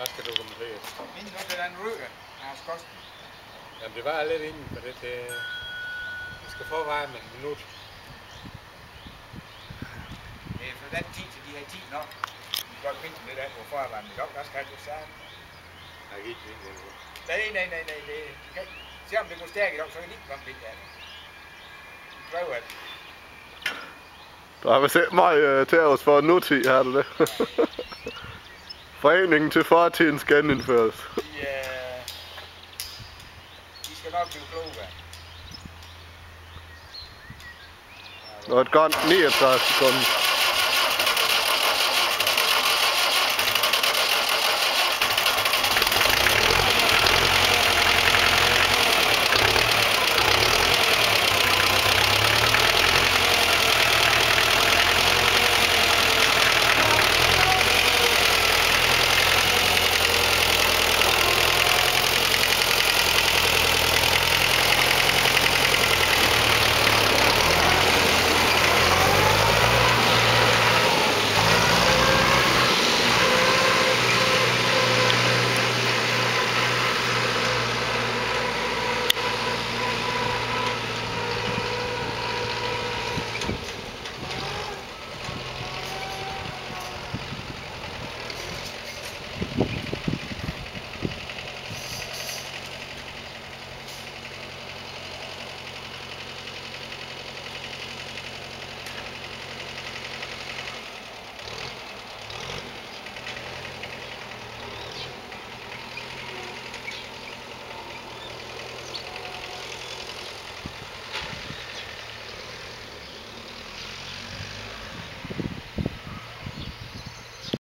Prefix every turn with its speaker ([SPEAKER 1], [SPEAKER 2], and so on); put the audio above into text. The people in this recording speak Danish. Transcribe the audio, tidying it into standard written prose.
[SPEAKER 1] Hvad skal dokumenteres?
[SPEAKER 2] Inden for den ryger af kosten.
[SPEAKER 1] Jamen det var lidt inden for det. Vi skal forvarme en minut.
[SPEAKER 2] Det er fra den tid til de her 10 nok. Vi kan godt finde lidt af, hvor forvarme det op. Der skal det sammen.
[SPEAKER 1] Jeg kan ikke vinde endnu.
[SPEAKER 2] Nej. Det kan se om det går stærkt i dag, så kan det ikke komme vind af det. Vi prøver det.
[SPEAKER 3] Der har vi set meget til os for nutid, har du det? Foreningen til fortidens genindføres.
[SPEAKER 2] De skal nok blive kloge.
[SPEAKER 3] Og et godt 39 sekunder.